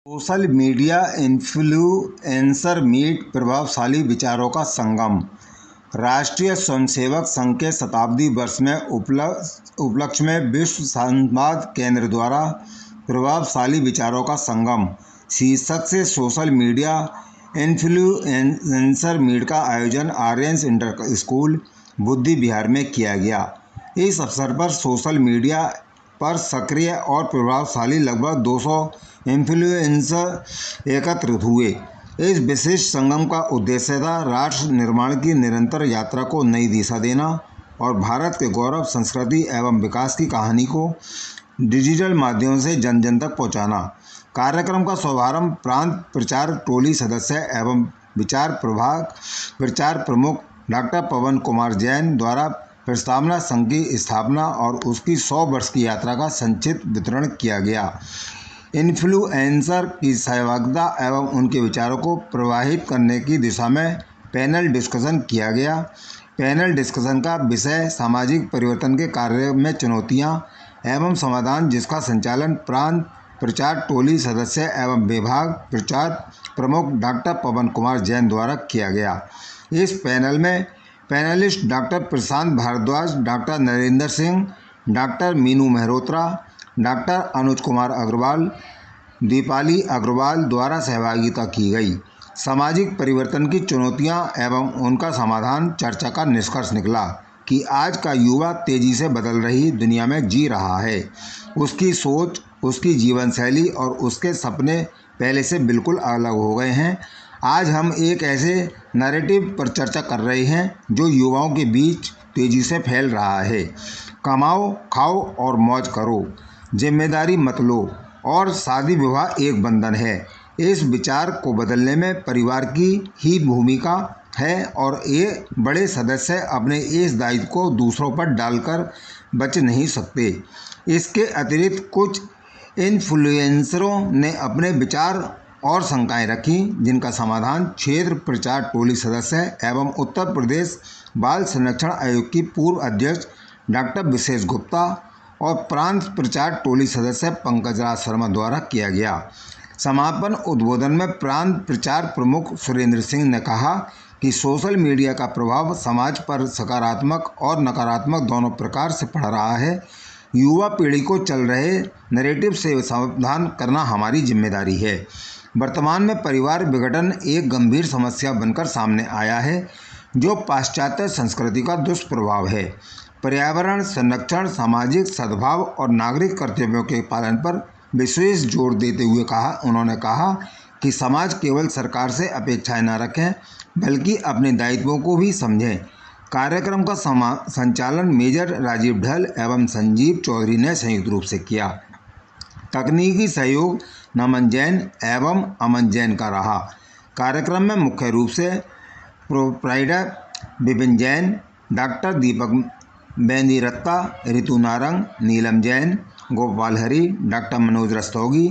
Social media influencer meet प्रभावशाली विचारों का संगम। राष्ट्रीय स्वयंसेवक संघ के शताब्दी वर्ष में उपलक्ष्य में विश्व संवाद केंद्र द्वारा प्रभावशाली विचारों का संगम शीर्षक से सोशल मीडिया इन्फ्लुएंसर मीट का आयोजन आर्यन इंटर स्कूल बुद्धि विहार में किया गया। इस अवसर पर सोशल मीडिया पर सक्रिय और प्रभावशाली लगभग 200 इन्फ्लुएंसर एकत्रित हुए। इस विशेष संगम का उद्देश्य था राष्ट्र निर्माण की निरंतर यात्रा को नई दिशा देना और भारत के गौरव, संस्कृति एवं विकास की कहानी को डिजिटल माध्यमों से जन जन तक पहुंचाना। कार्यक्रम का शुभारंभ प्रांत प्रचार टोली सदस्य एवं प्रचार प्रमुख डॉक्टर पवन कुमार जैन द्वारा प्रस्तावना संघ की स्थापना और उसकी 100 वर्ष की यात्रा का संक्षिप्त विवरण किया गया। इन्फ्लुएंसर की सहभागिता एवं उनके विचारों को प्रवाहित करने की दिशा में पैनल डिस्कशन किया गया। पैनल डिस्कशन का विषय सामाजिक परिवर्तन के कार्य में चुनौतियां एवं समाधान, जिसका संचालन प्रांत प्रचार टोली सदस्य एवं विभाग प्रचार प्रमुख डॉक्टर पवन कुमार जैन द्वारा किया गया। इस पैनल में panelist doctor Prashant Bhardwaj, doctor Narendra Singh, doctor Meenu Mehrotra, doctor Anuj Kumar Agarwal, Deepali Agarwal द्वारा सहभागिता की गई। सामाजिक परिवर्तन की चुनौतियां एवं उनका समाधान चर्चा का निष्कर्ष निकला कि आज का युवा तेजी से बदल रही दुनिया में जी रहा है। उसकी सोच, उसकी जीवन शैली और उसके सपने पहले से बिल्कुल अलग हो गए हैं। आज हम एक ऐसे नैरेटिव पर चर्चा कर रहे हैं जो युवाओं के बीच तेजी से फैल रहा है। कमाओ, खाओ और मौज करो, जिम्मेदारी मत लो और शादी विवाह एक बंधन है। इस विचार को बदलने में परिवार की ही भूमिका है और ये बड़े सदस्य अपने इस दायित्व को दूसरों पर डालकर बच नहीं सकते। इसके अतिरिक्त कुछ इन्फ्लुएंसरों ने अपने विचार और शंकाएं रखी, जिनका समाधान क्षेत्र प्रचार टोली सदस्य एवं उत्तर प्रदेश बाल संरक्षण आयोग की पूर्व अध्यक्ष डॉक्टर विशेष गुप्ता और प्रांत प्रचार टोली सदस्य पंकज राज शर्मा द्वारा किया गया। समापन उद्बोधन में प्रांत प्रचार प्रमुख सुरेंद्र सिंह ने कहा कि सोशल मीडिया का प्रभाव समाज पर सकारात्मक और नकारात्मक दोनों प्रकार से पड़ रहा है। युवा पीढ़ी को चल रहे नैरेटिव से सावधान करना हमारी जिम्मेदारी है। वर्तमान में परिवार विघटन एक गंभीर समस्या बनकर सामने आया है, जो पाश्चात्य संस्कृति का दुष्प्रभाव है। पर्यावरण संरक्षण, सामाजिक सद्भाव और नागरिक कर्तव्यों के पालन पर विशेष जोर देते हुए उन्होंने कहा कि समाज केवल सरकार से अपेक्षाएं न रखें, बल्कि अपने दायित्वों को भी समझें। कार्यक्रम का संचालन मेजर राजीव ढल एवं संजीव चौधरी ने संयुक्त रूप से किया। तकनीकी सहयोग नमन जैन एवं अमन जैन का रहा। कार्यक्रम में मुख्य रूप से प्रोप्राइटर विपिन जैन, डॉक्टर दीपक बेंदीरत्ता, ऋतु नारंग, नीलम जैन, गोपाल हरी, डॉक्टर मनोज रस्तोगी,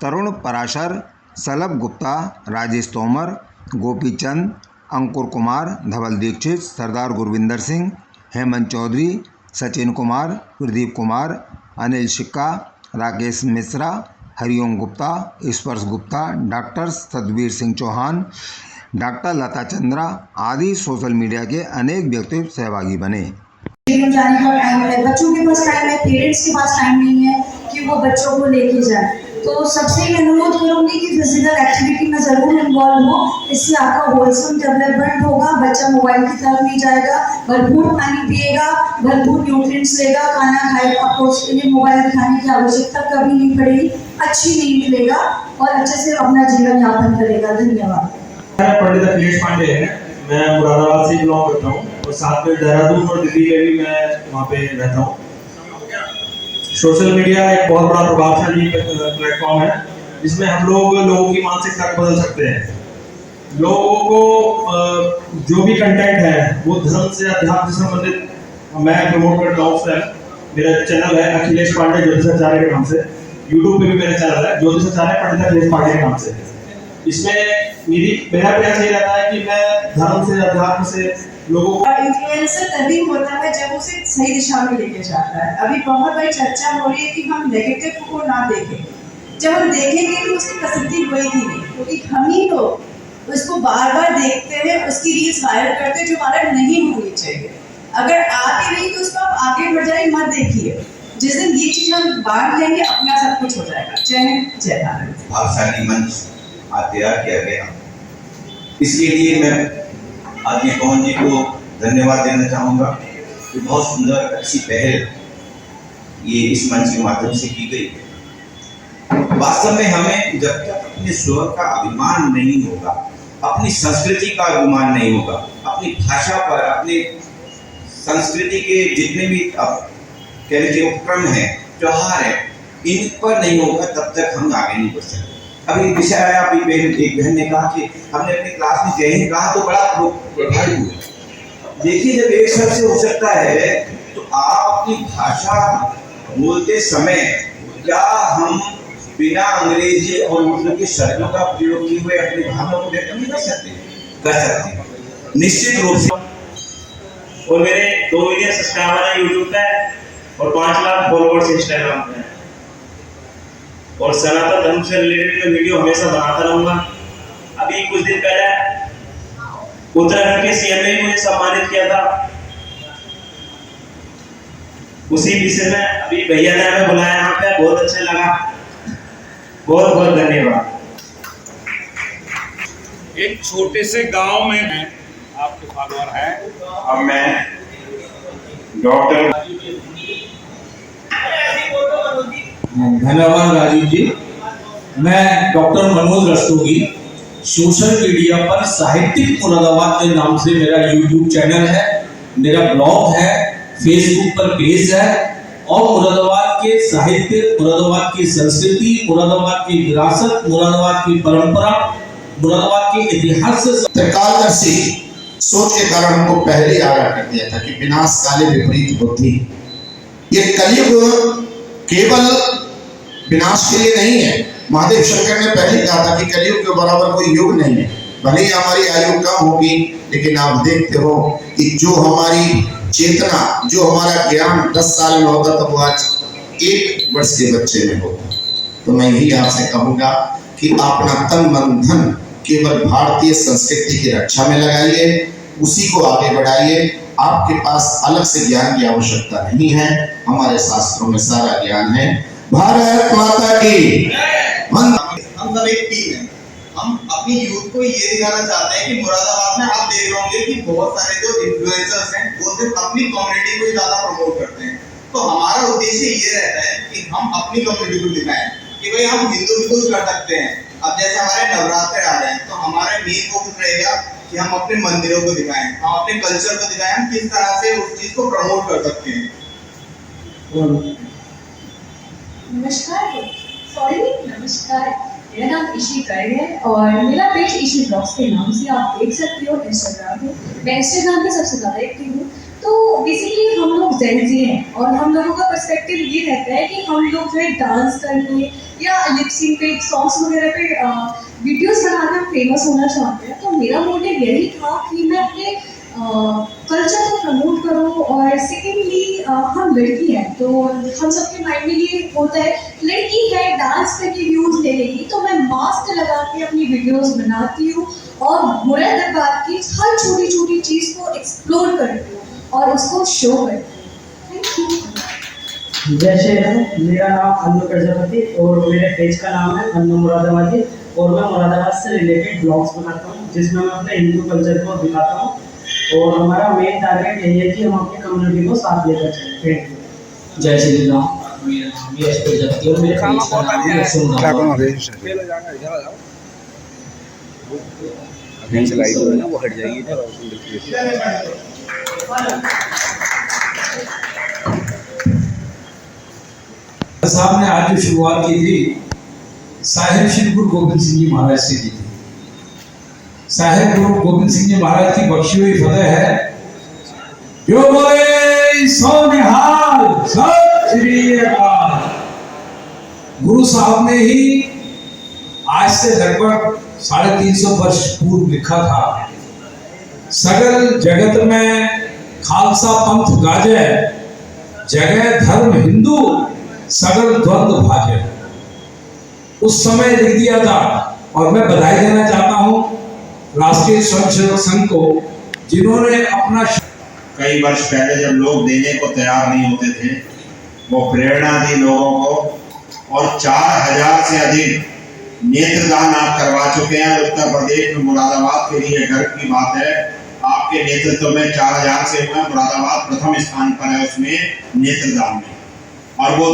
तरुण पराशर, सलभ गुप्ता, राजेश तोमर, गोपी चंद, अंकुर कुमार, धवल दीक्षित, सरदार गुरविंदर सिंह, हेमंत चौधरी, सचिन कुमार, प्रदीप कुमार, अनिल सिक्का, राकेश मिश्रा, हरिओम गुप्ता, स्पर्श गुप्ता, डॉक्टर सतबीर सिंह चौहान, डॉक्टर लता चंद्रा आदि सोशल मीडिया के अनेक व्यक्ति सहभागी बने। जाने का टाइम है, बच्चों के पास टाइम है, पेरेंट्स के पास टाइम नहीं है कि वो बच्चों को लेके जाए। तो सबसे मैं अनुरोध करूंगी कि फिजिकल एक्टिविटी में जरूर इन्वॉल्व हो। इससे आपका होलसम डेवलपमेंट होगा, बच्चा मोबाइल की तरफ नहीं जाएगा, भरपूर पानी पिएगा, भरपूर न्यूट्रिएंट्स लेगा, खाना खाएगा। आपको उसके लिए मोबाइल दिखाने की आवश्यकता कभी नहीं पड़ेगी, अच्छी नींद लेगा और अच्छे से अपना जीवन यापन करेगा। धन्यवाद। पंडित अखिलेश पांडे है, मैं मुरादाबाद से बिलोंग करता हूँ और साथ में देहरादून और दिल्ली में भी मैं वहाँ पे रहता हूँ। सोशल मीडिया एक बहुत बड़ा प्रभावशाली प्लेटफॉर्म है, जिसमें हम लोगों की मानसिकता को बदल सकते हैं। लोगों को जो भी कंटेंट है वो धर्म से, अध्यात्म से संबंधित मैं प्रमोट करता हूँ। मेरा चैनल है अखिलेश पांडे ज्योतिषाचार्य के नाम से। यूट्यूब पे भी मेरा चैनल है ज्योतिषाचार्य पंडित अखिलेश पांडे के नाम से। इसमें मेरा प्रयास ये रहता है कि मैं धर्म से, अध्यात्म से लोगों को इन्फ्लुएंसर तभी होता है जब उसे सही दिशा में लेके जाता है। अभी बहुत बड़ी चर्चा हो रही है कि हम नेगेटिव को ना देखें, जब हम देखेंगे तो उसकी बार बार देखते हैं, उसकी रील्स वायरल करते हैं जो वायरल नहीं होनी चाहिए। अगर आ भी रही तो उसको आप आगे बढ़ जाइए, मत देखिए। जिस दिन ये चीज हम बांट लेंगे अपना सब कुछ हो जाएगा। जय हिंद, जय भारत। भावशाली मंच आज तैयार किया गया, इसके लिए मैं आदमी पवन जी को धन्यवाद देना चाहूँगा कि बहुत सुंदर अच्छी पहल ये इस मंच के माध्यम से की गई। वास्तव में हमें जब तक अपने स्वर का अभिमान नहीं होगा, अपनी संस्कृति का अभिमान नहीं होगा, अपनी भाषा पर, अपने संस्कृति के जितने भी कह लीजिए उपक्रम है, त्योहार है, इन पर नहीं होगा तब तक हम आगे नहीं बढ़ सकते। अभी विषय आया, अभी एक बहन ने कहा कि हमने अपनी क्लास में जय हिंद कहा तो बड़ा प्रभावित हुआ। देखिए, जब एक शब्द से हो सकता है तो आप अपनी भाषा बोलते समय क्या हम बिना अंग्रेजी और उर्दू के शब्दों का प्रयोग किए हुए अपनी भावना को व्यक्त नहीं कर सकते? कर सकते निश्चित रूप से। और मेरे 2 मिलियन सब्सक्राइबर हैं यूट्यूब पे और 5 लाख फॉलोअर्स इंस्टाग्राम पे, और सनातन धर्म से रिलेटेड वीडियो हमेशा बनाता रहूंगा। अभी कुछ दिन पहले उत्तराखंड के सीएम ने मुझे सम्मानित किया था, उसी विषय में अभी भैया ने हमें बुलाया यहाँ पे, बहुत अच्छा लगा। बहुत बहुत धन्यवाद। एक छोटे से गांव में आपके फॉलोअर हैं। अब मैं डॉक्टर धन्यवाद राजीव जी। मैं doctor Manoj Rastogi, social media पर साहित्यिक मुरादाबाद के नाम से मेरा यूट्यूब चैनल है, मेरा ब्लॉग है, फेसबुक पर पेज है, और मुरादाबाद के साहित्य, मुरादाबाद की संस्कृति, मुरादाबाद की विरासत, मुरादाबाद की परंपरा, मुरादाबाद के इतिहास से कालदर्शी सोच के कारण हमको पहले आगाह कर दिया था कि विनाश काले विपरीत बुद्धि। ये कलयुग केवल विनाश के लिए नहीं है। महादेव शंकर ने पहले कहा था कि कलयुग के बराबर कोई युग नहीं है। भले ही हमारी आयु कम होगी, लेकिन आप देखते हो कि जो हमारी चेतना, जो हमारा ज्ञान 10 साल में होता था वो आज 1 वर्ष के बच्चे में होता। तो मैं यही आपसे कहूँगा कि अपना तन मन धन केवल भारतीय संस्कृति की रक्षा में लगाइए, उसी को आगे बढ़ाइए। आपके पास अलग से ज्ञान की आवश्यकता नहीं है, हमारे शास्त्रों में सारा ज्ञान है। भारत माता की। हम सब एक टीम है। हम अपनी यूथ को ये दिखाना चाहते हैं कि मुरादाबाद में आप देख रहे होंगे कि बहुत सारे जो इन्फ्लुएंसर्स हैं वो सिर्फ अपनी कम्युनिटी को ही ज्यादा प्रमोट करते हैं। तो हमारा उद्देश्य ये रहता है कि हम अपनी कम्युनिटी को दिखाएं कि भाई हम हिंदू भी कुछ कर सकते हैं। अब जैसे हमारे नवरात्र आ रहे हैं तो हमारा मेन फोकस रहेगा कि हम अपने मंदिरों को दिखाएं, हम अपने कल्चर को दिखाएं, हम किस तरह से उस चीज को प्रमोट कर सकते हैं। नमस्कार, मेरा नाम ईशी कर है और मेरा पेज ईशी ब्लॉग्स के नाम से आप देख सकते हो इंस्टाग्राम पे। मैं इंस्टाग्राम पे सबसे ज़्यादा एक्टिव हूँ। तो बेसिकली हम लोग जेन ज़ी हैं और हम लोगों का पर्सपेक्टिव ये रहता है कि हम लोग जो है डांस करके या लिपसिंग पे, सॉन्ग्स वगैरह पे वीडियोस बनाकर फेमस होना चाहते हैं। तो मेरा मोटिव यही था कि मैं अपने कल्चर को प्रमोट करूँ। और सेकेंडली हम लड़की हैं तो हम सबके माइंड में ये होता है लड़की है डांस करके व्यूज़ ले लेगी, तो मैं मास्क लगा के अपनी वीडियोस बनाती हूँ और मुरादाबाद की हर छोटी छोटी चीज़ को एक्सप्लोर करती हूँ और उसको शो करती हूँ। Thank you. जय श्री राम। मेरा नाम अन्नू प्रजापति और मेरे पेज का नाम है अन्नू मुरादाबादी और मैं मुरादाबाद से रिलेटेड ब्लॉग्स बनाता हूँ जिसमें मैं अपने हिंदू कल्चर को दिखाता हूँ। और हमारा मेन टारगेट यही है कि हम अपनी कम्युनिटी को साथ लेकर चलें। Thank you. जय श्री राम। मेरा नाम यश प्रजापति और मेरे पेज का नाम है साहब ने आज जो शुरुआत की थी साहिब श्री गुरु गोविंद सिंह जी महाराज से की थी। साहिब गुरु गोविंद सिंह जी महाराज की बख्शी हुई फतेह है जो बोले सो निहाल सत श्री अकाल। गुरु साहब ने ही आज से लगभग 350 वर्ष पूर्व लिखा था, सगल जगत में खालसा पंथ गाजे, जगह धर्म हिंदू सगल द्वंद्व भाजे। उस समय लिख दिया था और मैं बधाई देना चाहता हूं राष्ट्रीय स्वयंसेवक संघ को, जिन्होंने अपना कई वर्ष पहले जब लोग देने को तैयार नहीं होते थे, वो प्रेरणा दी लोगों को और 4000 से अधिक नेत्रदान आप करवा चुके हैं। उत्तर प्रदेश में मुरादाबाद के लिए गर्व की बात है, आपके नेतृत्व में 4000 से मुरादाबाद प्रथम स्थान पर है उसमें नेत्रदान में। और वो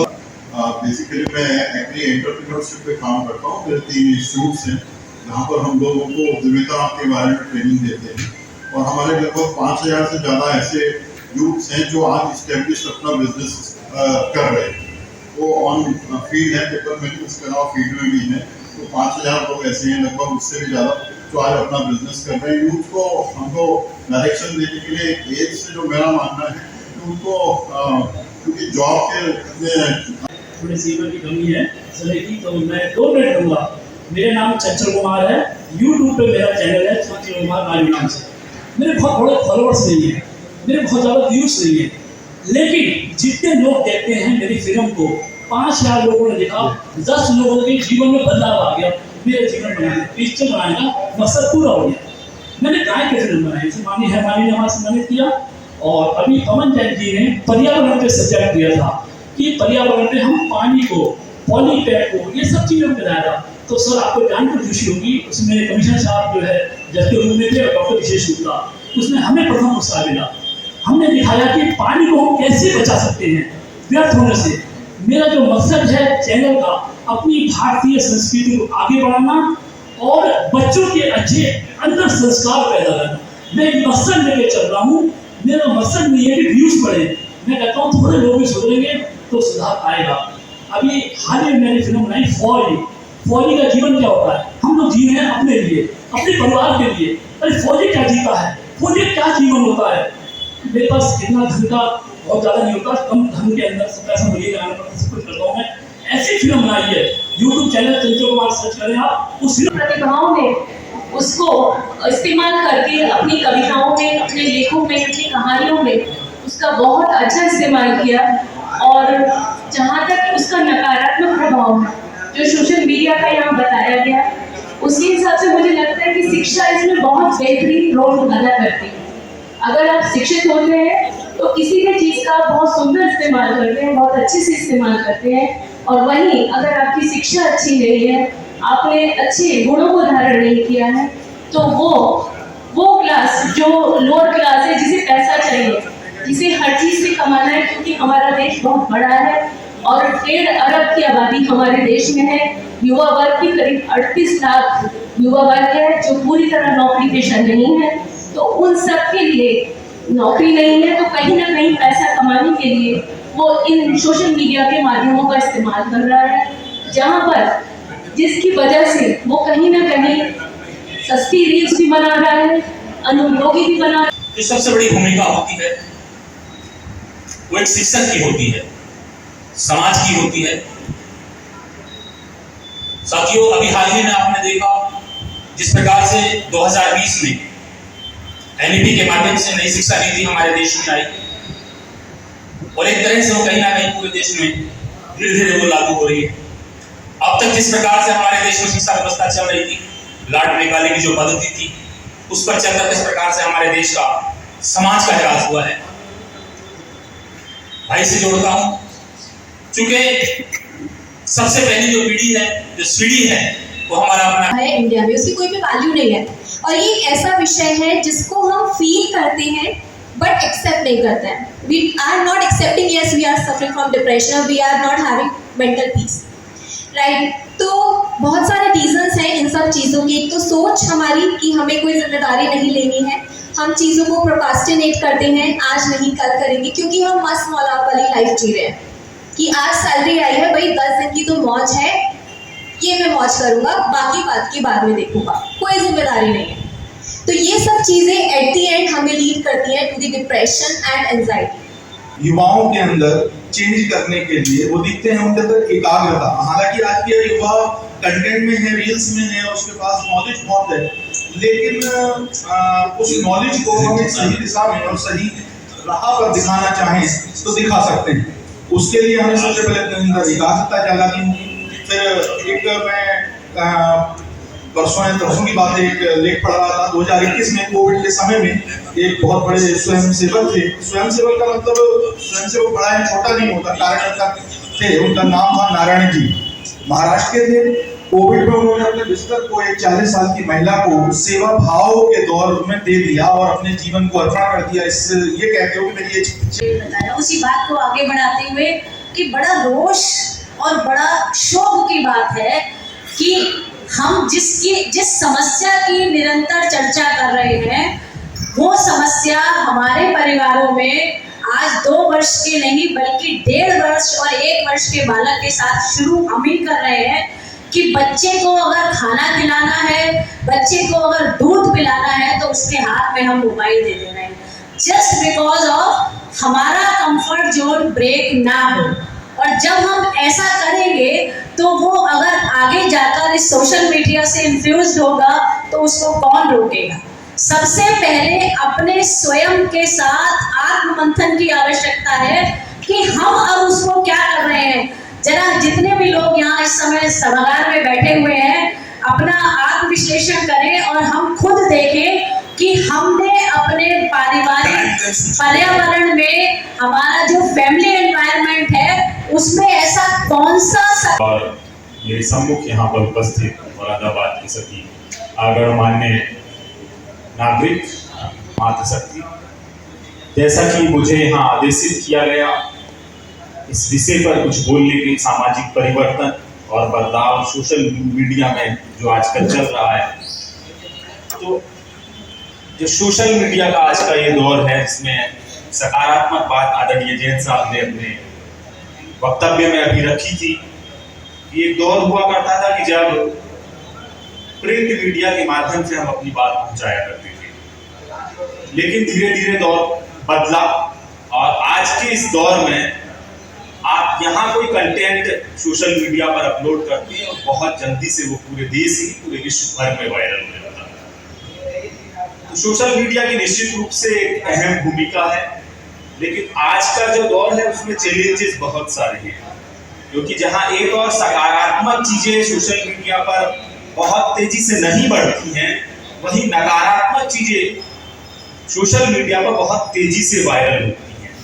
बेसिकली मैं एग्री एंटरप्रेन्योरशिप पे काम करता हूँ। मेरे 3 इंस्टीट्यूट्स हैं जहाँ पर हम लोगों को उद्यमिता के बारे में ट्रेनिंग देते हैं और हमारे लगभग 5000 से ज़्यादा ऐसे यूथ्स हैं जो आज इस्टेब्लिश अपना बिजनेस कर रहे हैं। वो ऑन फील्ड है, पेपर में भी, उसके अलावा फील्ड में भी है। तो 5000 लोग ऐसे हैं, लगभग उससे भी ज़्यादा, जो आज अपना बिजनेस कर रहे हैं। यूथ को हमको डायरेक्शन देने के लिए एज से जो मेरा मानना है कि उनको क्योंकि जॉब के थोड़ी सीवर की कमी है की, तो मैं 2 मिनट दूंगा। मेरा नाम चंचल कुमार है, यूट्यूब पे मेरा चैनल है चंचल कुमार नारी नाम से। मेरे बहुत बड़े फॉलोअर्स नहीं है, मेरे बहुत ज़्यादा व्यूज नहीं है, लेकिन जितने लोग देखते हैं मेरी फिल्म को, 5000 लोगों ने देखा, 10 लोगों के जीवन में बदलाव आ गया। मेरे जीवन बनाने पिक्चर बनाने का मकसद पूरा हो गया। मैंने काय की फिल्म बनाई, मानी है मानी ने हमारे सम्मानित किया। और अभी पवन जैन जी ने पर्यावरण पे सब्जेक्ट दिया था कि पर्यावरण पे हम पानी को, पॉलीपैक को, ये सब चीज़ों में बनाया था। तो सर आपको जानकर खुशी होगी, उसमें कमिश्नर साहब जो है जबकि रूम में थे, डॉक्टर विशेष गुप्ता, उसमें हमें प्रथम पुरस्कार मिला। हमने दिखाया कि पानी को हम कैसे बचा सकते हैं व्यर्थ होने से। मेरा जो मकसद है चैनल का, अपनी भारतीय संस्कृति को आगे बढ़ाना और बच्चों के अच्छे अंदर संस्कार पैदा करना। मैं एक मकसद लेके चल रहा हूँ। मेरा मकसद नहीं है कि व्यूज बढ़े, मैं कहता हूँ थोड़े लोग भी सुधरेंगे तो सुधार आएगा। अभी हाल ही में मैंने फिल्म बनाई फौजी। फौजी का जीवन क्या होता है? हम लोग जी रहे हैं अपने लिए, अपने परिवार के लिए। अरे फौजी क्या जीता है? फौजी क्या जीवन होता है? मेरे पास इतना धन का बहुत ज़्यादा नहीं होता, कम धन के अंदर सब पैसा मुझे लगाना पड़ता, सब कुछ करता हूँ मैं। ऐसी फिल्म बनाई है, YouTube channel Chanchal Kumar search करें आप। उस प्रतिभाओं में उसको इस्तेमाल करके अपनी कविताओं में, अपने लेखों में, अपनी कहानियों में उसका बहुत अच्छा इस्तेमाल किया। और जहाँ तक उसका नकारात्मक प्रभाव है जो सोशल मीडिया का यहाँ बताया गया, उसके हिसाब से मुझे लगता है कि शिक्षा इसमें बहुत बेहतरीन रोल अदा करती है। अगर आप शिक्षित होते हैं तो किसी भी चीज़ का बहुत सुंदर इस्तेमाल करते हैं, बहुत अच्छे से इस्तेमाल करते हैं। और वहीं अगर आपकी शिक्षा अच्छी नहीं है, आपने अच्छे गुणों को धारण नहीं किया है, तो वो क्लास जो लोअर क्लास है, जिसे पैसा चाहिए, जिसे हर चीज़ से कमाना है, क्योंकि हमारा देश बहुत बड़ा है और 1.5 अरब की आबादी हमारे देश में है। युवा वर्ग की करीब 38 लाख युवा वर्ग है जो पूरी तरह नौकरी पेशा नहीं है। तो उन सब के लिए नौकरी नहीं है, तो कहीं ना कहीं पैसा कमाने के लिए वो इन सोशल मीडिया के माध्यमों का इस्तेमाल कर रहा है, जहाँ पर जिसकी वजह से वो कहीं ना कहीं सस्ती रील्स भी बना रहा है, अनुयोगी भी बना रहा है। जो सबसे बड़ी भूमिका होती है वो एक शिक्षक की होती है, समाज की होती है। साथियों, अभी हाल ही में आपने देखा जिस प्रकार से 2020 में एनईपी के माध्यम से नई शिक्षा नीति हमारे देश में आई और एक तरह से वो कहीं ना कहीं पूरे देश में धीरे धीरे वो लागू हो रही है। अब तक जिस प्रकार से हमारे देश में शिक्षा व्यवस्था चल रही थी, लाड निकाले की जो पद्धति थी, उस पर चलकर किस प्रकार से हमारे देश का समाज का विकास हुआ है। भाई से जोड़ता हूं, चूंकि सबसे पहली जो पीढ़ी है, जो सीढ़ी है, वो हमारा अपना है इंडिया में, उसकी कोई भी वैल्यू नहीं है। और ये ऐसा विषय है जिसको हम फील करते हैं बट एक्सेप्ट नहीं करते हैं। We are not accepting, yes we are suffering from depression, we are not having mental peace, right. तो बहुत सारे रीजंस हैं इन सब चीज़ों की। एक तो सोच हमारी कि हमें कोई जिम्मेदारी नहीं लेनी है, हम चीज़ों को प्रोक्रास्टिनेट करते हैं, आज नहीं कल करेंगे, क्योंकि हम मस्त मौला वाली लाइफ जी रहे हैं कि आज सैलरी आई है भाई, 10 दिन की तो मौज है, ये मैं मौज करूँगा, बाकी बात की बाद में देखूंगा, कोई जिम्मेदारी नहीं है। तो ये सब चीज़ें एट दी एंड हमें लीड करती हैं to the depression and anxiety. युवाओं के अंदर चेंज करने के लिए वो दिखते हैं उनके अंदर एकाग्रता। हालांकि आज के युवा कंटेंट में है, रील्स में है, उसके पास नॉलेज बहुत है, लेकिन उस नॉलेज को हम एक सही दिशा में और सही राह पर दिखाना चाहें तो दिखा सकते हैं। उसके लिए हमें सबसे पहले अपने अंदर एकाग्रता जगानी होगी। फिर एक मैं परसों की बात है, एक लेख पढ़ रहा था 2021 में कोविड के समय में एक बहुत बड़े स्वयंसेवक थे। स्वयंसेवक का मतलब स्वयंसेवक बड़ा ही छोटा नहीं होता, कार्यकर्ता थे। उनका नाम था नारायण जी, महाराष्ट्र के थे। कोविड में उन्होंने अपने बिस्तर को एक 40 साल की महिला को सेवा भाव के दौर में दे दिया और अपने जीवन को अर्पण कर दिया। इससे ये कहते हो कि मेरी ये बताया उसी बात को आगे बढ़ाते हुए कि बड़ा रोष और बड़ा शोक की बात है कि हम जिस समस्या की निरंतर चर्चा कर रहे हैं वो समस्या हमारे परिवारों में आज 2 वर्ष के नहीं बल्कि 1.5 वर्ष और 1 वर्ष के बालक के साथ शुरू हम ही कर रहे हैं कि बच्चे को अगर खाना खिलाना है, बच्चे को अगर दूध पिलाना है तो उसके हाथ में हम मोबाइल दे दे रहे हैं, जस्ट बिकॉज ऑफ हमारा कंफर्ट जोन ब्रेक ना हो। और जब हम ऐसा करेंगे तो वो अगर आगे जाकर इस सोशल मीडिया से इन्फ्लुएंस्ड होगा तो उसको कौन रोकेगा। सबसे पहले अपने स्वयं के साथ आत्ममंथन की आवश्यकता है कि हम अब उसको क्या कर रहे हैं। जरा जितने भी लोग यहाँ इस समय सभागार में बैठे हुए हैं अपना आत्मविश्लेषण करें और हम खुद देखें कि हमने अपने पारिवारिक पर्यावरण में हमारा जो फैमिली एनवायरनमेंट है उसमें ऐसा कौन सा और मेरे सम्मुख यहाँ पर उपस्थित मुरादाबाद के सभी आगणमान्य नागरिक, मातृशक्ति, जैसा कि मुझे यहाँ आदेशित किया गया इस विषय पर कुछ बोलने के सामाजिक परिवर्तन और बदलाव सोशल मीडिया में जो आजकल चल रहा है, तो जो सोशल मीडिया का आज का ये दौर है इसमें सकारात्मक बात आदरणीय जैन साहब ने अपने वक्तव्य में अभी रखी थी कि एक दौर हुआ करता था कि जब प्रिंट मीडिया के माध्यम से हम अपनी बात पहुंचाया करते थे, लेकिन धीरे धीरे दौर बदला और आज के इस दौर में आप यहाँ कोई कंटेंट सोशल मीडिया पर अपलोड करते हैं और बहुत जल्दी से वो पूरे देश ही पूरे विश्व भर में वायरल होने लगता है। तो सोशल मीडिया की निश्चित रूप से एक अहम भूमिका है, लेकिन आज का जो दौर है उसमें चैलेंजेस बहुत सारे हैं, क्योंकि जहाँ एक और सकारात्मक चीजें सोशल मीडिया पर बहुत तेजी से नहीं बढ़ती हैं, वहीं नकारात्मक चीजें सोशल मीडिया पर बहुत तेजी से वायरल होती हैं।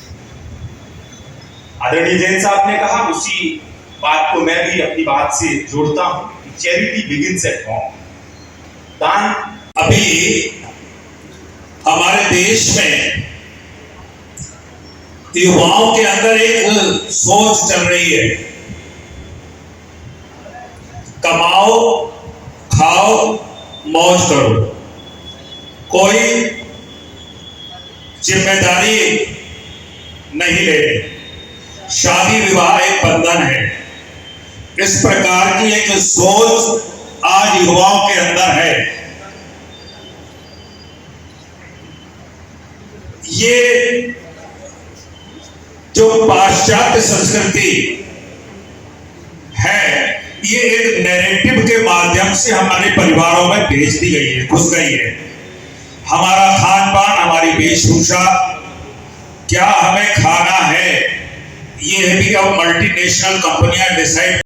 आदरणीय जैन साहब ने कहा, उसी बात को मैं भी अपनी बात से जोड़ता हूं कि चैरिटी बिगिंस एट होम। दान अभी हमारे देश में युवाओं के अंदर एक सोच चल रही है, कमाओ खाओ मौज करो, कोई जिम्मेदारी नहीं लेते, शादी विवाह एक बंधन है। इस प्रकार की एक सोच आज युवाओं के अंदर है। ये जो पाश्चात्य संस्कृति है, ये एक नैरेटिव के माध्यम से हमारे परिवारों में भेज दी गई है, घुस गई है। हमारा खान पान, हमारी वेशभूषा, क्या हमें खाना है, ये भी अब मल्टीनेशनल कंपनियां डिसाइड